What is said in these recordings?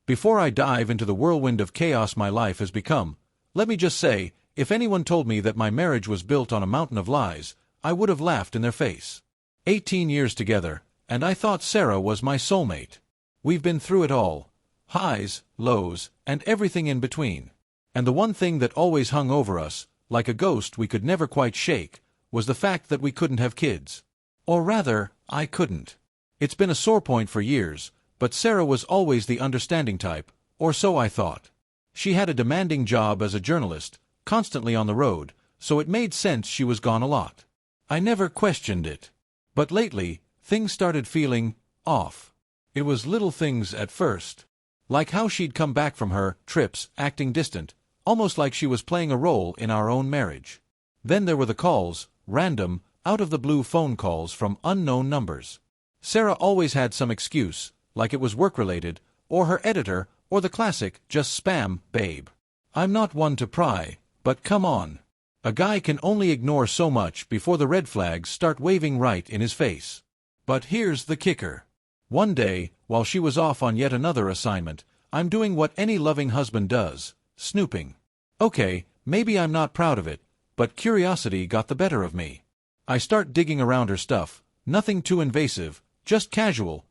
Before I dive into the whirlwind of chaos my life has become, let me just say, if anyone told me that my marriage was built on a mountain of lies, I would have laughed in their face. 18 years together, and I thought Sarah was my soulmate. We've been through it all. Highs, lows, and everything in between. And the one thing that always hung over us, like a ghost we could never quite shake, was the fact that we couldn't have kids. Or rather, I couldn't. It's been a sore point for years, but Sarah was always the understanding type, or so I thought. She had a demanding job as a journalist, constantly on the road, so it made sense she was gone a lot. I never questioned it. But lately, things started feeling off. It was little things at first. Like how she'd come back from her trips acting distant, almost like she was playing a role in our own marriage. Then there were the calls, random, out-of-the-blue phone calls from unknown numbers. Sarah always had some excuse, like it was work-related, or her editor, or the classic, just spam, babe. I'm not one to pry, but come on. A guy can only ignore so much before the red flags start waving right in his face. But here's the kicker. One day, while she was off on yet another assignment, I'm doing what any loving husband does, snooping. Okay, maybe I'm not proud of it, but curiosity got the better of me. I start digging around her stuff, nothing too invasive, just casual,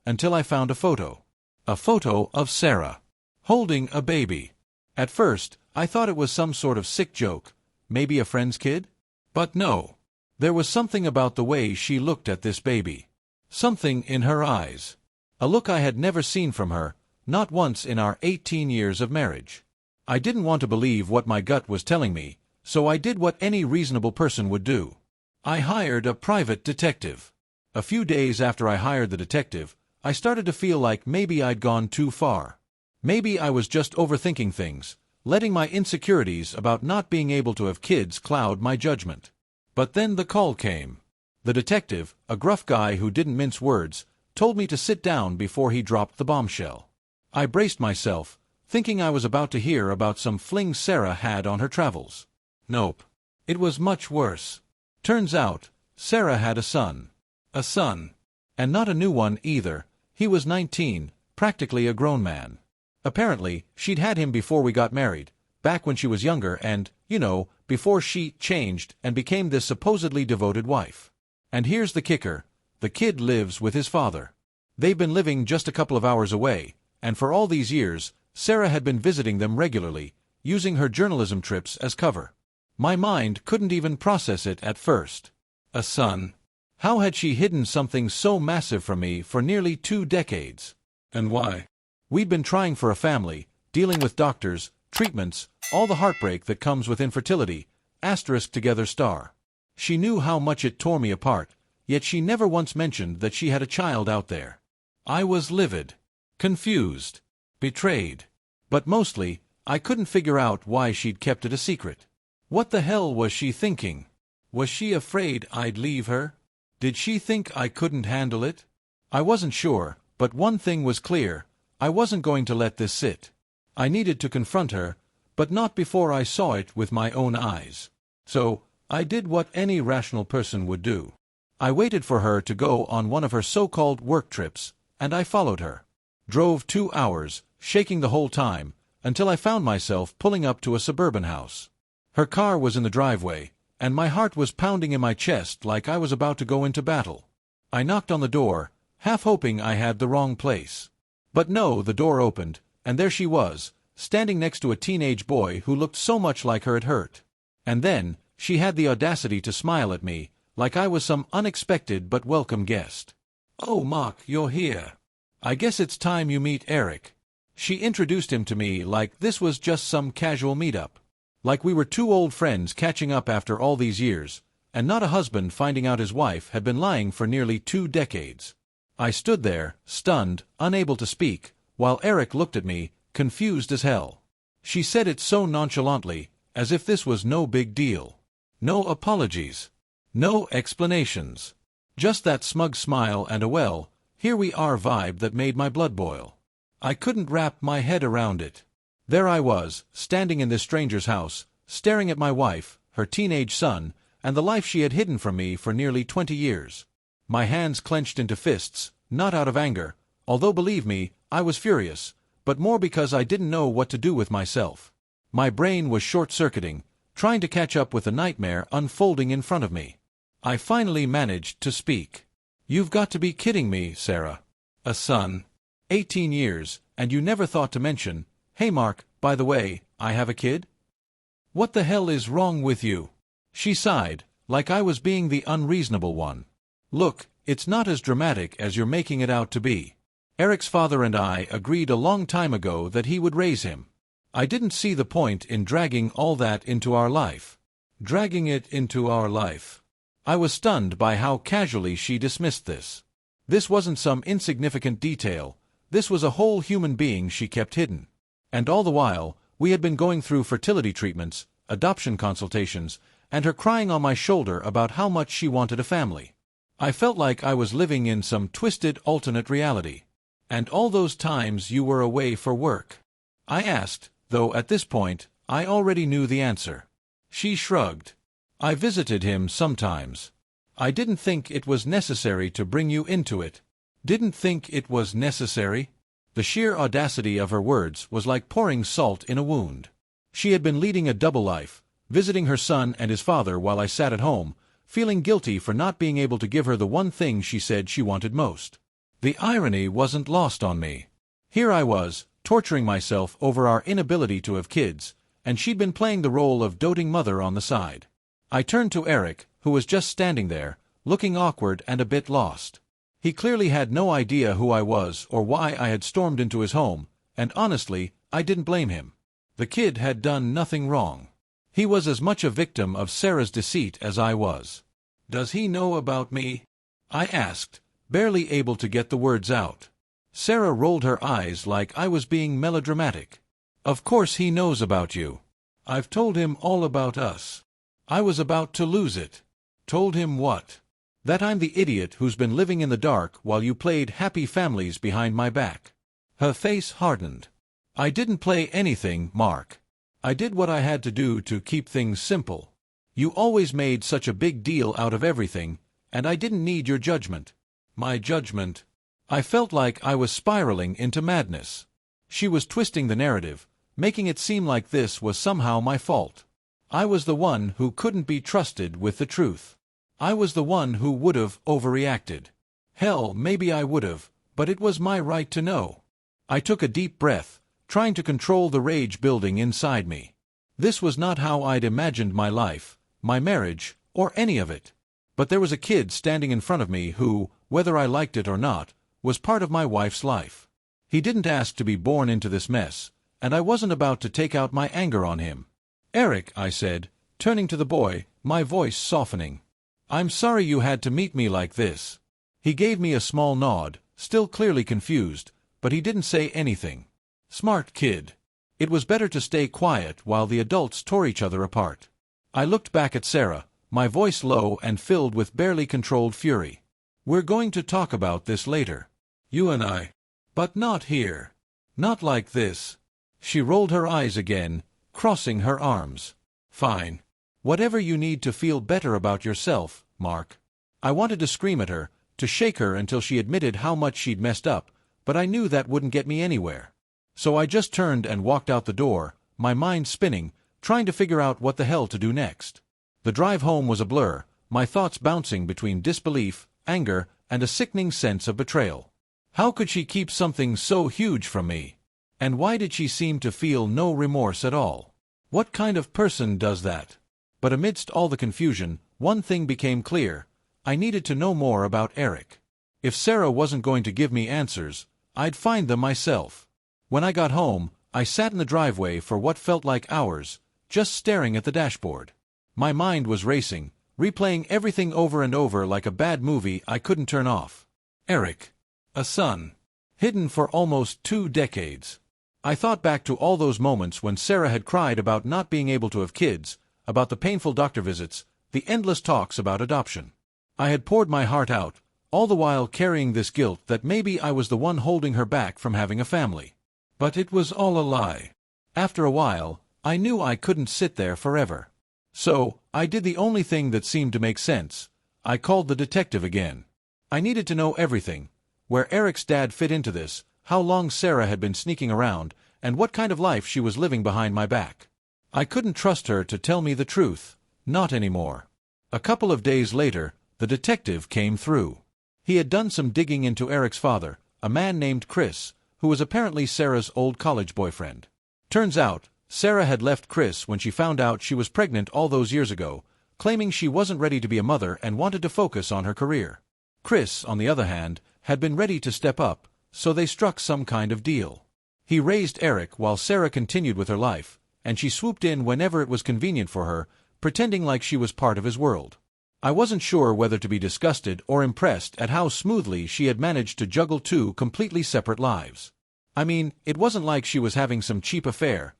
until I found a photo. A photo of Sarah, holding a baby. At first, I thought it was some sort of sick joke, maybe a friend's kid? But no. There was something about the way she looked at this baby. Something in her eyes. A look I had never seen from her, not once in our 18 years of marriage. I didn't want to believe what my gut was telling me, so I did what any reasonable person would do. I hired a private detective. A few days after I hired the detective, I started to feel like maybe I'd gone too far. Maybe I was just overthinking things, letting my insecurities about not being able to have kids cloud my judgment. But then the call came. The detective, a gruff guy who didn't mince words, told me to sit down before he dropped the bombshell. I braced myself, thinking I was about to hear about some fling Sarah had on her travels. Nope. It was much worse. Turns out, Sarah had a son. A son. And not a new one either. He was 19, practically a grown man. Apparently, she'd had him before we got married, back when she was younger and, before she changed and became this supposedly devoted wife. And here's the kicker. The kid lives with his father. They've been living just a couple of hours away, and for all these years, Sarah had been visiting them regularly, using her journalism trips as cover. My mind couldn't even process it at first. A son. How had she hidden something so massive from me for nearly 2 decades? And why? We'd been trying for a family, dealing with doctors, treatments, all the heartbreak that comes with infertility, ** together star. She knew how much it tore me apart, yet she never once mentioned that she had a child out there. I was livid, confused, betrayed. But mostly, I couldn't figure out why she'd kept it a secret. What the hell was she thinking? Was she afraid I'd leave her? Did she think I couldn't handle it? I wasn't sure, but one thing was clear. I wasn't going to let this sit. I needed to confront her, but not before I saw it with my own eyes. So, I did what any rational person would do. I waited for her to go on one of her so-called work trips, and I followed her. Drove 2 hours, shaking the whole time, until I found myself pulling up to a suburban house. Her car was in the driveway, and my heart was pounding in my chest like I was about to go into battle. I knocked on the door, half hoping I had the wrong place. But no, the door opened, and there she was, standing next to a teenage boy who looked so much like her it hurt. And then, she had the audacity to smile at me, like I was some unexpected but welcome guest. "Oh, Mark, you're here. I guess it's time you meet Eric." She introduced him to me like this was just some casual meetup. Like we were 2 old friends catching up after all these years, and not a husband finding out his wife had been lying for nearly 2 decades. I stood there, stunned, unable to speak, while Eric looked at me, confused as hell. She said it so nonchalantly, as if this was no big deal. No apologies. No explanations. Just that smug smile and a "well, here we are" vibe that made my blood boil. I couldn't wrap my head around it. There I was, standing in this stranger's house, staring at my wife, her teenage son, and the life she had hidden from me for nearly 20 years. My hands clenched into fists, not out of anger, although believe me, I was furious, but more because I didn't know what to do with myself. My brain was short-circuiting, trying to catch up with the nightmare unfolding in front of me. I finally managed to speak. "You've got to be kidding me, Sarah. A son. 18 years, and you never thought to mention, 'Hey Mark, by the way, I have a kid?' What the hell is wrong with you?" She sighed, like I was being the unreasonable one. "Look, it's not as dramatic as you're making it out to be. Eric's father and I agreed a long time ago that he would raise him. I didn't see the point in dragging all that into our life." Dragging it into our life. I was stunned by how casually she dismissed this. This wasn't some insignificant detail, this was a whole human being she kept hidden. And all the while, we had been going through fertility treatments, adoption consultations, and her crying on my shoulder about how much she wanted a family. I felt like I was living in some twisted alternate reality. "And all those times you were away for work?" I asked, though at this point, I already knew the answer. She shrugged. "I visited him sometimes. I didn't think it was necessary to bring you into it." Didn't think it was necessary? The sheer audacity of her words was like pouring salt in a wound. She had been leading a double life, visiting her son and his father while I sat at home, feeling guilty for not being able to give her the one thing she said she wanted most. The irony wasn't lost on me. Here I was, torturing myself over our inability to have kids, and she'd been playing the role of doting mother on the side. I turned to Eric, who was just standing there, looking awkward and a bit lost. He clearly had no idea who I was or why I had stormed into his home, and honestly, I didn't blame him. The kid had done nothing wrong. He was as much a victim of Sarah's deceit as I was. "Does he know about me?" I asked, barely able to get the words out. Sarah rolled her eyes like I was being melodramatic. "Of course he knows about you. I've told him all about us." I was about to lose it. Told him what? That I'm the idiot who's been living in the dark while you played happy families behind my back. Her face hardened. "I didn't play anything, Mark. I did what I had to do to keep things simple. You always made such a big deal out of everything, and I didn't need your judgment." My judgment? I felt like I was spiraling into madness. She was twisting the narrative, making it seem like this was somehow my fault. I was the one who couldn't be trusted with the truth. I was the one who would have overreacted. Hell, maybe I would have, but it was my right to know. I took a deep breath, trying to control the rage building inside me. This was not how I'd imagined my life, my marriage, or any of it. But there was a kid standing in front of me who, whether I liked it or not, was part of my wife's life. He didn't ask to be born into this mess, and I wasn't about to take out my anger on him. "Eric," I said, turning to the boy, my voice softening. "I'm sorry you had to meet me like this." He gave me a small nod, still clearly confused, but he didn't say anything. Smart kid. It was better to stay quiet while the adults tore each other apart. I looked back at Sarah, my voice low and filled with barely controlled fury. "We're going to talk about this later. You and I. But not here. Not like this." She rolled her eyes again, crossing her arms. "Fine. Whatever you need to feel better about yourself, Mark." I wanted to scream at her, to shake her until she admitted how much she'd messed up, but I knew that wouldn't get me anywhere. So I just turned and walked out the door, my mind spinning, trying to figure out what the hell to do next. The drive home was a blur, my thoughts bouncing between disbelief, anger, and a sickening sense of betrayal. How could she keep something so huge from me? And why did she seem to feel no remorse at all? What kind of person does that? But amidst all the confusion, one thing became clear. I needed to know more about Eric. If Sarah wasn't going to give me answers, I'd find them myself. When I got home, I sat in the driveway for what felt like hours, just staring at the dashboard. My mind was racing, replaying everything over and over like a bad movie I couldn't turn off. Eric. A son. Hidden for almost 2 decades. I thought back to all those moments when Sarah had cried about not being able to have kids, about the painful doctor visits, the endless talks about adoption. I had poured my heart out, all the while carrying this guilt that maybe I was the one holding her back from having a family. But it was all a lie. After a while, I knew I couldn't sit there forever. So, I did the only thing that seemed to make sense. I called the detective again. I needed to know everything. Where Eric's dad fit into this, how long Sarah had been sneaking around, and what kind of life she was living behind my back. I couldn't trust her to tell me the truth, not anymore. A couple of days later, the detective came through. He had done some digging into Eric's father, a man named Chris, who was apparently Sarah's old college boyfriend. Turns out, Sarah had left Chris when she found out she was pregnant all those years ago, claiming she wasn't ready to be a mother and wanted to focus on her career. Chris, on the other hand, had been ready to step up, so they struck some kind of deal. He raised Eric while Sarah continued with her life, and she swooped in whenever it was convenient for her, pretending like she was part of his world. I wasn't sure whether to be disgusted or impressed at how smoothly she had managed to juggle two completely separate lives. I mean, it wasn't like she was having some cheap affair.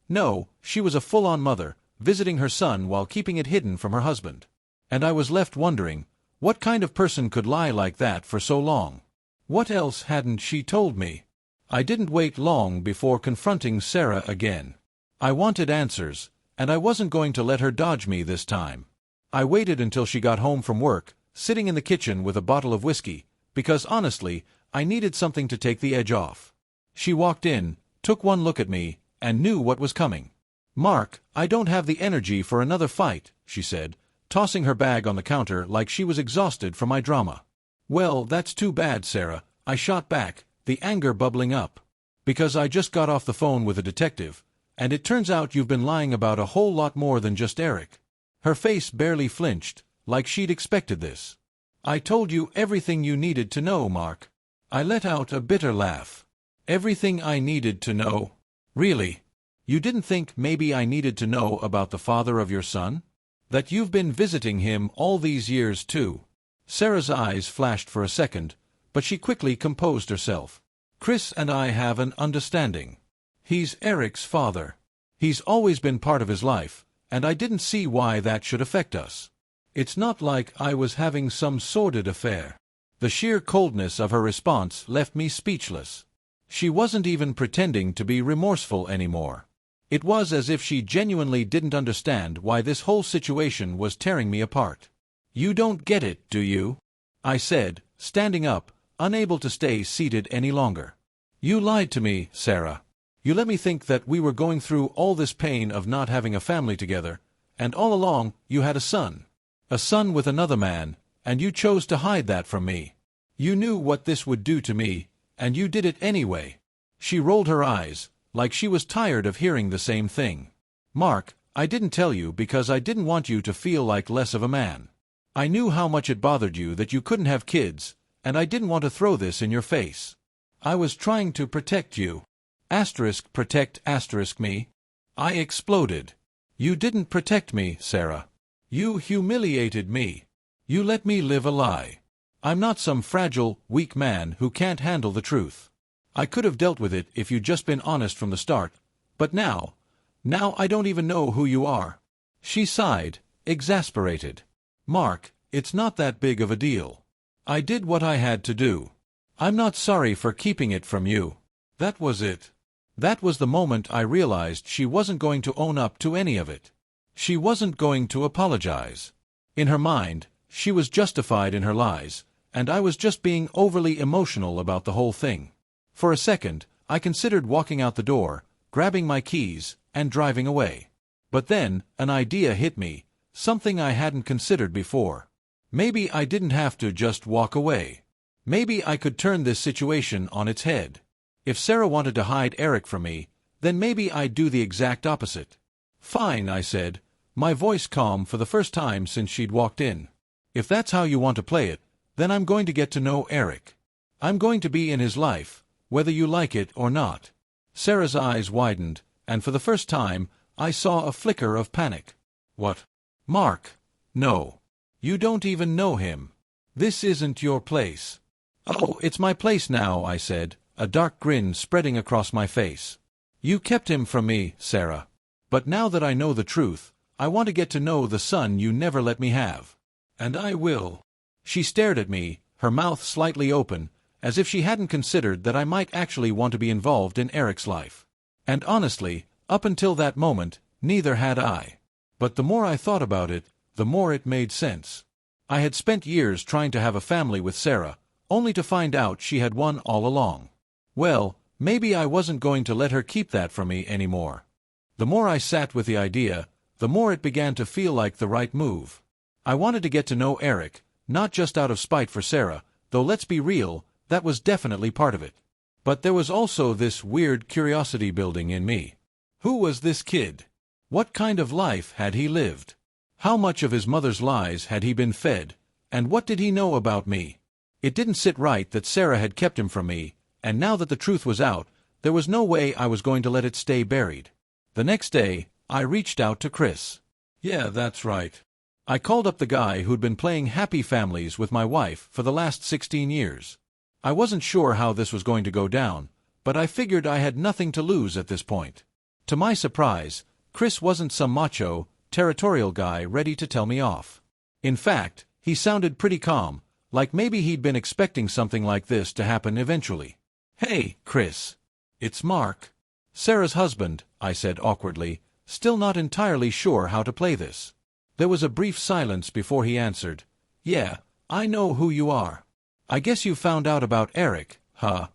No, she was a full-on mother, visiting her son while keeping it hidden from her husband. And I was left wondering, what kind of person could lie like that for so long? What else hadn't she told me? I didn't wait long before confronting Sarah again. I wanted answers, and I wasn't going to let her dodge me this time. I waited until she got home from work, sitting in the kitchen with a bottle of whiskey, because honestly, I needed something to take the edge off. She walked in, took one look at me, and knew what was coming. "Mark, I don't have the energy for another fight," she said, tossing her bag on the counter like she was exhausted from my drama. "Well, that's too bad, Sarah," I shot back, the anger bubbling up. "Because I just got off the phone with a detective, and it turns out you've been lying about a whole lot more than just Eric." Her face barely flinched, like she'd expected this. "I told you everything you needed to know, Mark." I let out a bitter laugh. "Everything I needed to know? Really? You didn't think maybe I needed to know about the father of your son? That you've been visiting him all these years, too?" Sarah's eyes flashed for a second, but she quickly composed herself. "Chris and I have an understanding. He's Eric's father. He's always been part of his life, and I didn't see why that should affect us. It's not like I was having some sordid affair." The sheer coldness of her response left me speechless. She wasn't even pretending to be remorseful anymore. It was as if she genuinely didn't understand why this whole situation was tearing me apart. "You don't get it, do you?" I said, standing up, unable to stay seated any longer. "You lied to me, Sarah. You let me think that we were going through all this pain of not having a family together, and all along you had a son. A son with another man, and you chose to hide that from me. You knew what this would do to me, and you did it anyway." She rolled her eyes, like she was tired of hearing the same thing. "Mark, I didn't tell you because I didn't want you to feel like less of a man. I knew how much it bothered you that you couldn't have kids, and I didn't want to throw this in your face. I was trying to protect you." Protect me? I exploded. "You didn't protect me, Sarah. You humiliated me. You let me live a lie. I'm not some fragile, weak man who can't handle the truth. I could have dealt with it if you'd just been honest from the start, but now I don't even know who you are." She sighed, exasperated. "Mark, it's not that big of a deal. I did what I had to do. I'm not sorry for keeping it from you." That was it. That was the moment I realized she wasn't going to own up to any of it. She wasn't going to apologize. In her mind, she was justified in her lies, and I was just being overly emotional about the whole thing. For a second, I considered walking out the door, grabbing my keys, and driving away. But then, an idea hit me, something I hadn't considered before. Maybe I didn't have to just walk away. Maybe I could turn this situation on its head. If Sarah wanted to hide Eric from me, then maybe I'd do the exact opposite. "Fine," I said, my voice calm for the first time since she'd walked in. "If that's how you want to play it, then I'm going to get to know Eric. I'm going to be in his life, whether you like it or not." Sarah's eyes widened, and for the first time, I saw a flicker of panic. "What? Mark? No. You don't even know him. This isn't your place." "Oh, it's my place now," I said, a dark grin spreading across my face. "You kept him from me, Sarah. But now that I know the truth, I want to get to know the son you never let me have. And I will." She stared at me, her mouth slightly open, as if she hadn't considered that I might actually want to be involved in Eric's life. And honestly, up until that moment, neither had I. But the more I thought about it, the more it made sense. I had spent years trying to have a family with Sarah, only to find out she had one all along. Well, maybe I wasn't going to let her keep that from me anymore. The more I sat with the idea, the more it began to feel like the right move. I wanted to get to know Eric, not just out of spite for Sarah, though let's be real, that was definitely part of it. But there was also this weird curiosity building in me. Who was this kid? What kind of life had he lived? How much of his mother's lies had he been fed, and what did he know about me? It didn't sit right that Sarah had kept him from me, and now that the truth was out, there was no way I was going to let it stay buried. The next day, I reached out to Chris. Yeah, that's right. I called up the guy who'd been playing Happy Families with my wife for the last 16 years. I wasn't sure how this was going to go down, but I figured I had nothing to lose at this point. To my surprise, Chris wasn't some macho, territorial guy ready to tell me off. In fact, he sounded pretty calm, like maybe he'd been expecting something like this to happen eventually. Hey, Chris. It's Mark. Sarah's husband, I said awkwardly, still not entirely sure how to play this. There was a brief silence before he answered. Yeah, I know who you are. I guess you found out about Eric, huh?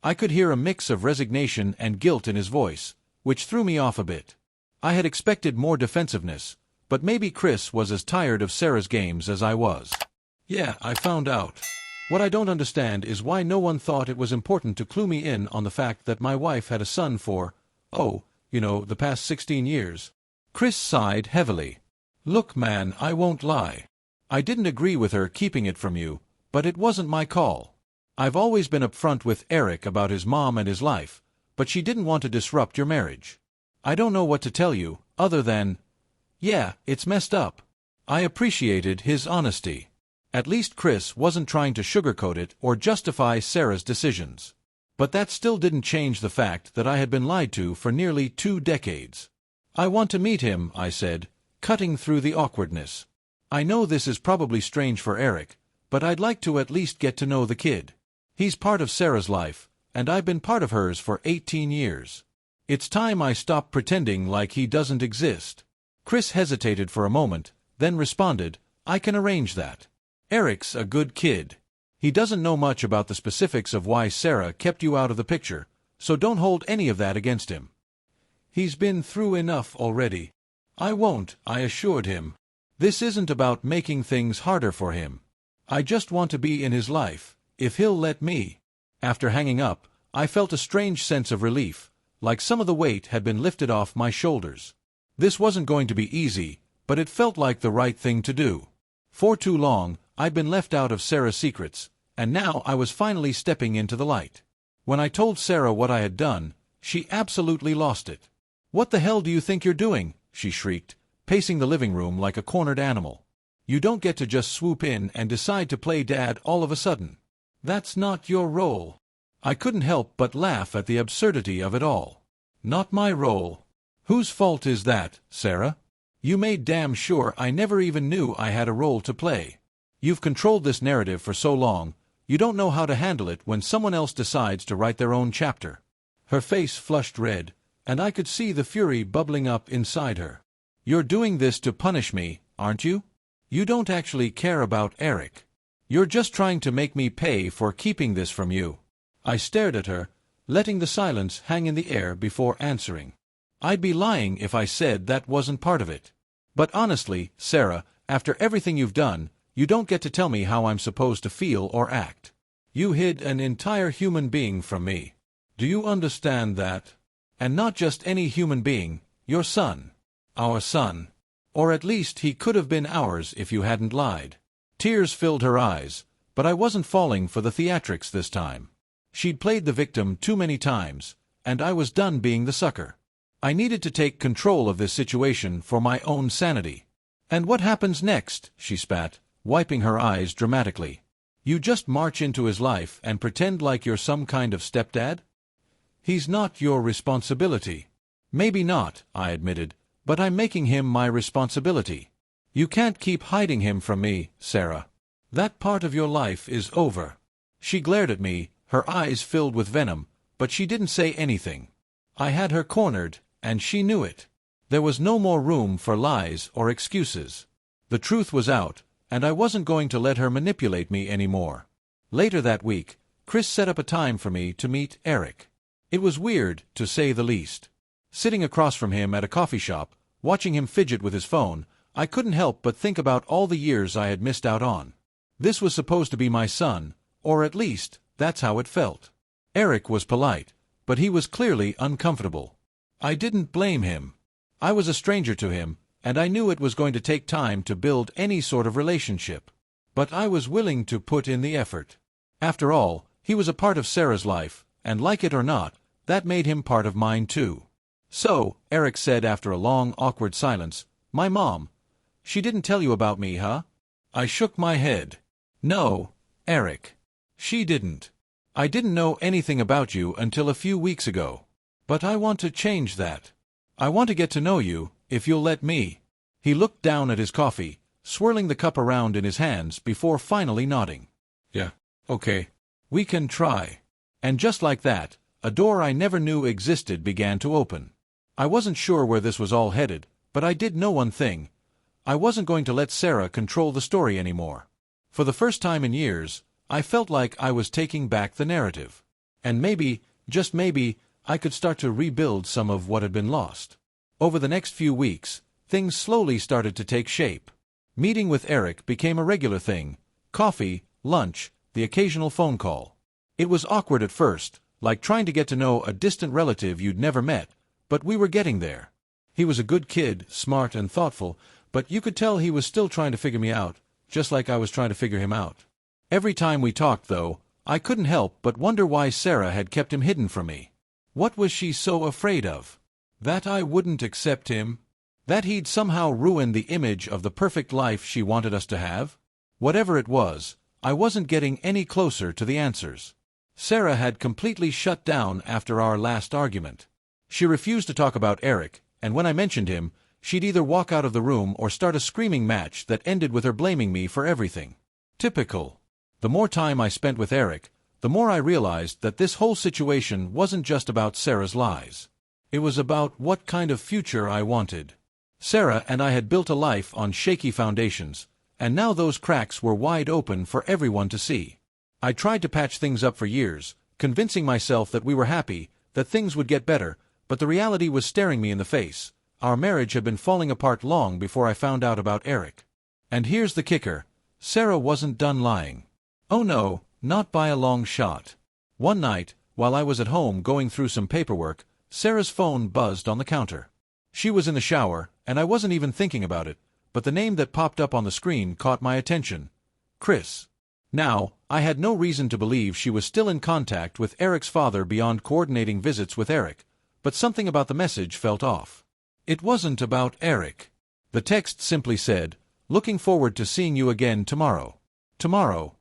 I could hear a mix of resignation and guilt in his voice, which threw me off a bit. I had expected more defensiveness, but maybe Chris was as tired of Sarah's games as I was. Yeah, I found out. What I don't understand is why no one thought it was important to clue me in on the fact that my wife had a son for, the past 16 years. Chris sighed heavily. Look, man, I won't lie. I didn't agree with her keeping it from you, but it wasn't my call. I've always been upfront with Eric about his mom and his life, but she didn't want to disrupt your marriage. I don't know what to tell you, other than, yeah, it's messed up. I appreciated his honesty. At least Chris wasn't trying to sugarcoat it or justify Sarah's decisions. But that still didn't change the fact that I had been lied to for nearly 2 decades. I want to meet him, I said, cutting through the awkwardness. I know this is probably strange for Eric, but I'd like to at least get to know the kid. He's part of Sarah's life, and I've been part of hers for 18 years. It's time I stopped pretending like he doesn't exist. Chris hesitated for a moment, then responded, I can arrange that. Eric's a good kid. He doesn't know much about the specifics of why Sarah kept you out of the picture, so don't hold any of that against him. He's been through enough already. I won't, I assured him. This isn't about making things harder for him. I just want to be in his life, if he'll let me. After hanging up, I felt a strange sense of relief, like some of the weight had been lifted off my shoulders. This wasn't going to be easy, but it felt like the right thing to do. For too long, I'd been left out of Sarah's secrets, and now I was finally stepping into the light. When I told Sarah what I had done, she absolutely lost it. What the hell do you think you're doing? She shrieked, pacing the living room like a cornered animal. You don't get to just swoop in and decide to play dad all of a sudden. That's not your role. I couldn't help but laugh at the absurdity of it all. Not my role. Whose fault is that, Sarah? You made damn sure I never even knew I had a role to play. You've controlled this narrative for so long, you don't know how to handle it when someone else decides to write their own chapter. Her face flushed red, and I could see the fury bubbling up inside her. You're doing this to punish me, aren't you? You don't actually care about Eric. You're just trying to make me pay for keeping this from you. I stared at her, letting the silence hang in the air before answering. I'd be lying if I said that wasn't part of it. But honestly, Sarah, after everything you've done, you don't get to tell me how I'm supposed to feel or act. You hid an entire human being from me. Do you understand that? And not just any human being, your son. Our son. Or at least he could have been ours if you hadn't lied. Tears filled her eyes, but I wasn't falling for the theatrics this time. She'd played the victim too many times, and I was done being the sucker. I needed to take control of this situation for my own sanity. And what happens next? She spat, wiping her eyes dramatically. You just march into his life and pretend like you're some kind of stepdad? He's not your responsibility. Maybe not, I admitted, but I'm making him my responsibility. You can't keep hiding him from me, Sarah. That part of your life is over. She glared at me, her eyes filled with venom, but she didn't say anything. I had her cornered, and she knew it. There was no more room for lies or excuses. The truth was out, and I wasn't going to let her manipulate me anymore. Later that week, Chris set up a time for me to meet Eric. It was weird, to say the least. Sitting across from him at a coffee shop, watching him fidget with his phone, I couldn't help but think about all the years I had missed out on. This was supposed to be my son, or at least, that's how it felt. Eric was polite, but he was clearly uncomfortable. I didn't blame him. I was a stranger to him, and I knew it was going to take time to build any sort of relationship. But I was willing to put in the effort. After all, he was a part of Sarah's life, and like it or not, that made him part of mine too. "So," Eric said after a long, awkward silence, "my mom. She didn't tell you about me, huh?" I shook my head. "No, Eric. She didn't. I didn't know anything about you until a few weeks ago. But I want to change that. I want to get to know you, if you'll let me." He looked down at his coffee, swirling the cup around in his hands before finally nodding. "Yeah, okay. We can try." And just like that, a door I never knew existed began to open. I wasn't sure where this was all headed, but I did know one thing. I wasn't going to let Sarah control the story anymore. For the first time in years, I felt like I was taking back the narrative. And maybe, just maybe, I could start to rebuild some of what had been lost. Over the next few weeks, things slowly started to take shape. Meeting with Eric became a regular thing. Coffee, lunch, the occasional phone call. It was awkward at first, like trying to get to know a distant relative you'd never met, but we were getting there. He was a good kid, smart and thoughtful, but you could tell he was still trying to figure me out, just like I was trying to figure him out. Every time we talked, though, I couldn't help but wonder why Sarah had kept him hidden from me. What was she so afraid of? That I wouldn't accept him? That he'd somehow ruin the image of the perfect life she wanted us to have? Whatever it was, I wasn't getting any closer to the answers. Sarah had completely shut down after our last argument. She refused to talk about Eric, and when I mentioned him, she'd either walk out of the room or start a screaming match that ended with her blaming me for everything. Typical. The more time I spent with Eric, the more I realized that this whole situation wasn't just about Sarah's lies. It was about what kind of future I wanted. Sarah and I had built a life on shaky foundations, and now those cracks were wide open for everyone to see. I tried to patch things up for years, convincing myself that we were happy, that things would get better, but the reality was staring me in the face. Our marriage had been falling apart long before I found out about Eric. And here's the kicker. Sarah wasn't done lying. Oh no, not by a long shot. One night, while I was at home going through some paperwork, Sarah's phone buzzed on the counter. She was in the shower, and I wasn't even thinking about it, but the name that popped up on the screen caught my attention. Chris. Now, I had no reason to believe she was still in contact with Eric's father beyond coordinating visits with Eric, but something about the message felt off. It wasn't about Eric. The text simply said, "Looking forward to seeing you again tomorrow." Tomorrow.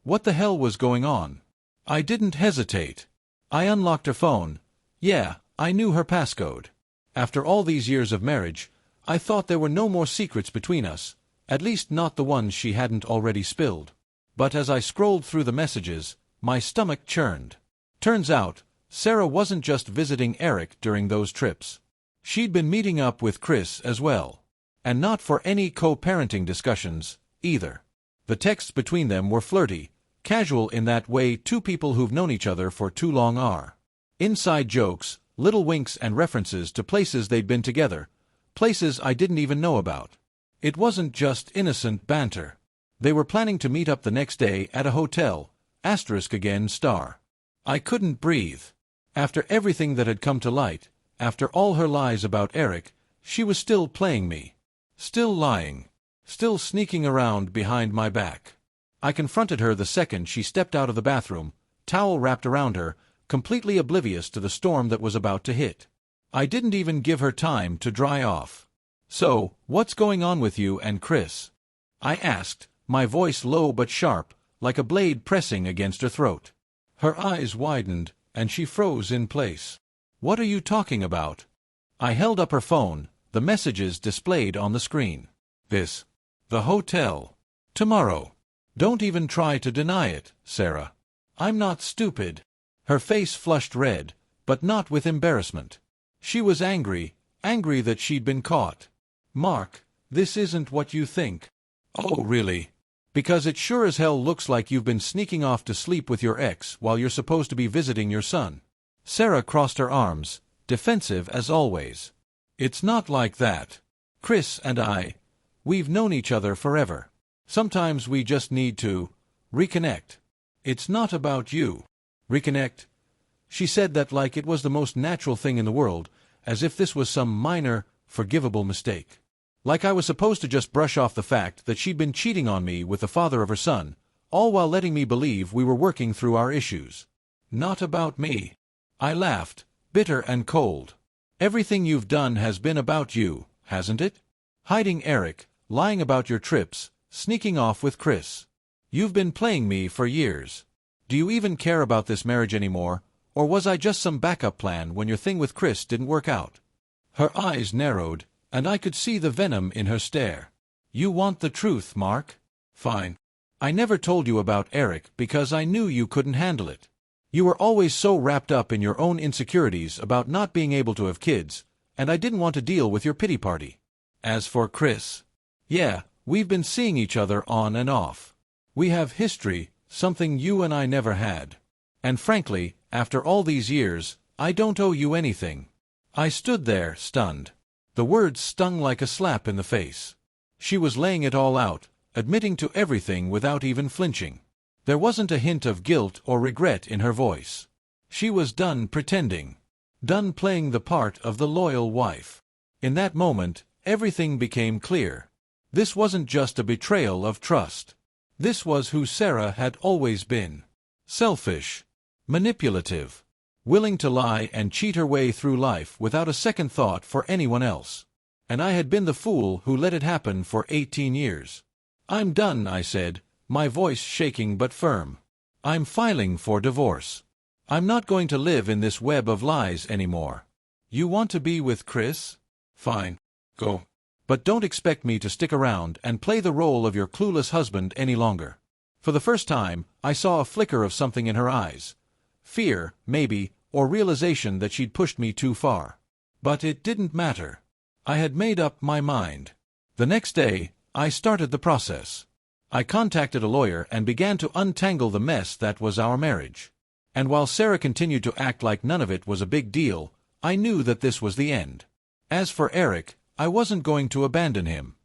What the hell was going on? I didn't hesitate. I unlocked her phone. Yeah, I knew her passcode. After all these years of marriage, I thought there were no more secrets between us, at least not the ones she hadn't already spilled. But as I scrolled through the messages, my stomach churned. Turns out, Sarah wasn't just visiting Eric during those trips. She'd been meeting up with Chris as well. And not for any co-parenting discussions, either. The texts between them were flirty, casual in that way two people who've known each other for too long are. Inside jokes, little winks and references to places they'd been together, places I didn't even know about. It wasn't just innocent banter. They were planning to meet up the next day at a hotel, *again*. I couldn't breathe. After everything that had come to light, after all her lies about Eric, she was still playing me. Still lying. Still sneaking around behind my back. I confronted her the second she stepped out of the bathroom, towel wrapped around her, completely oblivious to the storm that was about to hit. I didn't even give her time to dry off. "So, what's going on with you and Chris?" I asked, my voice low but sharp, like a blade pressing against her throat. Her eyes widened, and she froze in place. "What are you talking about?" I held up her phone, the messages displayed on the screen. The hotel. Tomorrow. Don't even try to deny it, Sarah. I'm not stupid." Her face flushed red, but not with embarrassment. She was angry that she'd been caught. "Mark, this isn't what you think." "Oh, really?" Because it sure as hell looks like you've been sneaking off to sleep with your ex while you're supposed to be visiting your son. Sarah crossed her arms, defensive as always. It's not like that. Chris and we've known each other forever. Sometimes we just need to reconnect. It's not about you. Reconnect? She said that like it was the most natural thing in the world, as if this was some minor, forgivable mistake. Like I was supposed to just brush off the fact that she'd been cheating on me with the father of her son, all while letting me believe we were working through our issues. Not about me. I laughed, bitter and cold. Everything you've done has been about you, hasn't it? Hiding Eric, lying about your trips, sneaking off with Chris. You've been playing me for years. Do you even care about this marriage anymore, or was I just some backup plan when your thing with Chris didn't work out? Her eyes narrowed, and I could see the venom in her stare. You want the truth, Mark? Fine. I never told you about Eric because I knew you couldn't handle it. You were always so wrapped up in your own insecurities about not being able to have kids, and I didn't want to deal with your pity party. As for Chris, yeah, we've been seeing each other on and off. We have history, something you and I never had. And frankly, after all these years, I don't owe you anything. I stood there, stunned. The words stung like a slap in the face. She was laying it all out, admitting to everything without even flinching. There wasn't a hint of guilt or regret in her voice. She was done pretending. Done playing the part of the loyal wife. In that moment, everything became clear. This wasn't just a betrayal of trust. This was who Sarah had always been. Selfish. Manipulative. Willing to lie and cheat her way through life without a second thought for anyone else. And I had been the fool who let it happen for 18 years. I'm done, I said, my voice shaking but firm. I'm filing for divorce. I'm not going to live in this web of lies anymore. You want to be with Chris? Fine. Go. But don't expect me to stick around and play the role of your clueless husband any longer. For the first time, I saw a flicker of something in her eyes. Fear, maybe, or realization that she'd pushed me too far. But it didn't matter. I had made up my mind. The next day, I started the process. I contacted a lawyer and began to untangle the mess that was our marriage. And while Sarah continued to act like none of it was a big deal, I knew that this was the end. As for Eric, I wasn't going to abandon him.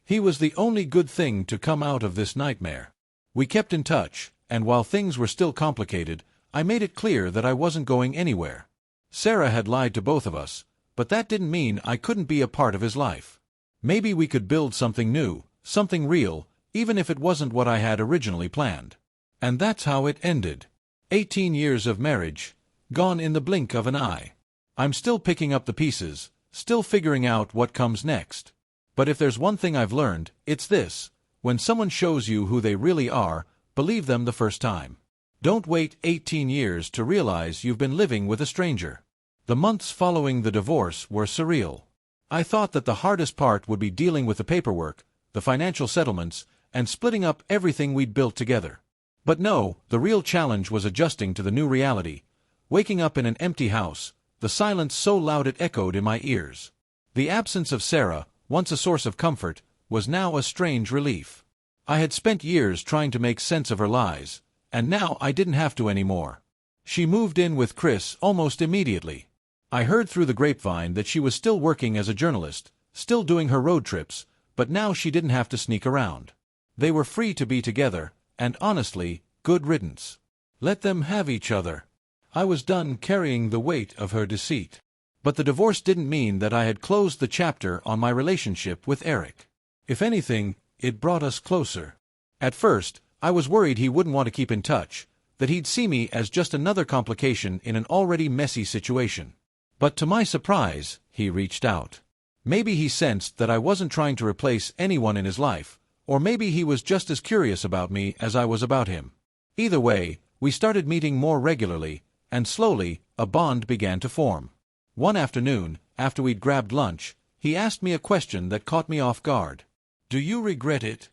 He was the only good thing to come out of this nightmare. We kept in touch, and while things were still complicated, I made it clear that I wasn't going anywhere. Sarah had lied to both of us, but that didn't mean I couldn't be a part of his life. Maybe we could build something new, something real, even if it wasn't what I had originally planned. And that's how it ended. 18 years of marriage, gone in the blink of an eye. I'm still picking up the pieces, still figuring out what comes next. But if there's one thing I've learned, it's this: when someone shows you who they really are, believe them the first time. Don't wait 18 years to realize you've been living with a stranger. The months following the divorce were surreal. I thought that the hardest part would be dealing with the paperwork, the financial settlements, and splitting up everything we'd built together. But no, the real challenge was adjusting to the new reality. Waking up in an empty house, the silence so loud it echoed in my ears. The absence of Sarah, once a source of comfort, was now a strange relief. I had spent years trying to make sense of her lies, and now I didn't have to anymore. She moved in with Chris almost immediately. I heard through the grapevine that she was still working as a journalist, still doing her road trips, but now she didn't have to sneak around. They were free to be together, and honestly, good riddance. Let them have each other. I was done carrying the weight of her deceit. But the divorce didn't mean that I had closed the chapter on my relationship with Eric. If anything, it brought us closer. At first, I was worried he wouldn't want to keep in touch, that he'd see me as just another complication in an already messy situation. But to my surprise, he reached out. Maybe he sensed that I wasn't trying to replace anyone in his life, or maybe he was just as curious about me as I was about him. Either way, we started meeting more regularly, and slowly, a bond began to form. One afternoon, after we'd grabbed lunch, he asked me a question that caught me off guard. "Do you regret it?"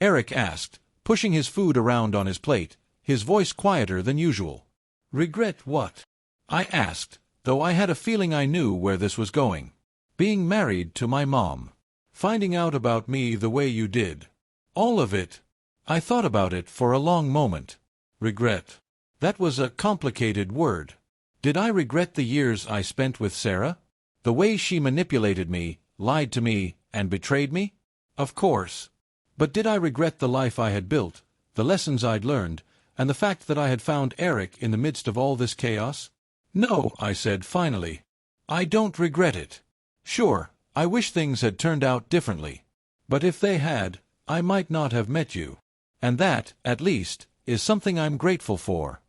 Eric asked, pushing his food around on his plate, his voice quieter than usual. "Regret what?" I asked, though I had a feeling I knew where this was going. "Being married to my mom. Finding out about me the way you did. All of it." I thought about it for a long moment. Regret. That was a complicated word. Did I regret the years I spent with Sarah? The way she manipulated me, lied to me, and betrayed me? Of course. But did I regret the life I had built, the lessons I'd learned, and the fact that I had found Eric in the midst of all this chaos? No, I said finally. I don't regret it. Sure, I wish things had turned out differently. But if they had, I might not have met you. And that, at least, is something I'm grateful for.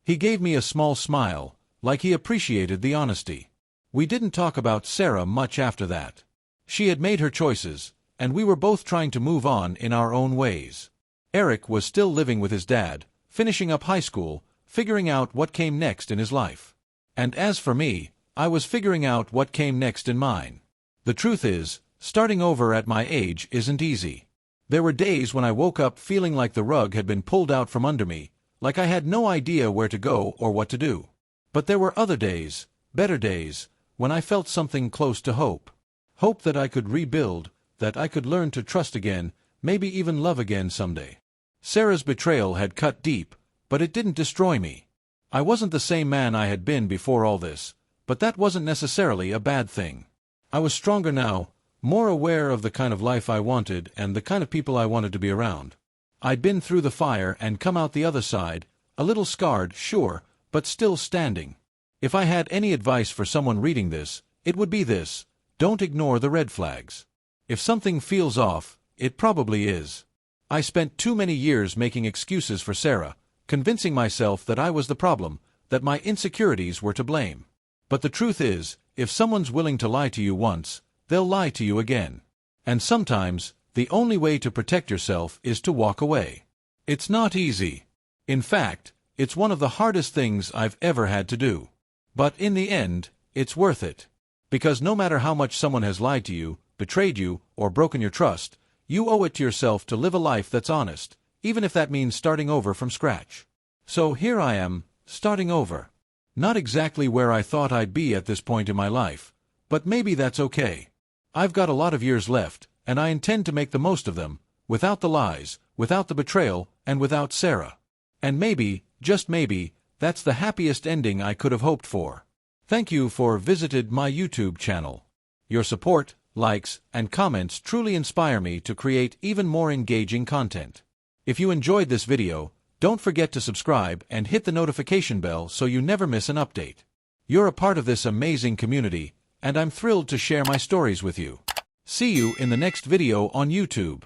He gave me a small smile, like he appreciated the honesty. We didn't talk about Sarah much after that. She had made her choices, and we were both trying to move on in our own ways. Eric was still living with his dad, finishing up high school, figuring out what came next in his life. And as for me, I was figuring out what came next in mine. The truth is, starting over at my age isn't easy. There were days when I woke up feeling like the rug had been pulled out from under me, like I had no idea where to go or what to do. But there were other days, better days, when I felt something close to hope. Hope that I could rebuild, that I could learn to trust again, maybe even love again someday. Sarah's betrayal had cut deep, but it didn't destroy me. I wasn't the same man I had been before all this, but that wasn't necessarily a bad thing. I was stronger now, more aware of the kind of life I wanted and the kind of people I wanted to be around. I'd been through the fire and come out the other side, a little scarred, sure, but still standing. If I had any advice for someone reading this, it would be this: don't ignore the red flags. If something feels off, it probably is. I spent too many years making excuses for Sarah, convincing myself that I was the problem, that my insecurities were to blame. But the truth is, if someone's willing to lie to you once, they'll lie to you again. And sometimes, the only way to protect yourself is to walk away. It's not easy. In fact, it's one of the hardest things I've ever had to do. But in the end, it's worth it. Because no matter how much someone has lied to you, betrayed you, or broken your trust, you owe it to yourself to live a life that's honest, even if that means starting over from scratch. So here I am, starting over. Not exactly where I thought I'd be at this point in my life, but maybe that's okay. I've got a lot of years left, and I intend to make the most of them, without the lies, without the betrayal, and without Sarah. And maybe, just maybe, that's the happiest ending I could have hoped for. Thank you for visited my YouTube channel. Your support, likes, and comments truly inspire me to create even more engaging content. If you enjoyed this video, don't forget to subscribe and hit the notification bell so you never miss an update. You're a part of this amazing community, and I'm thrilled to share my stories with you. See you in the next video on YouTube.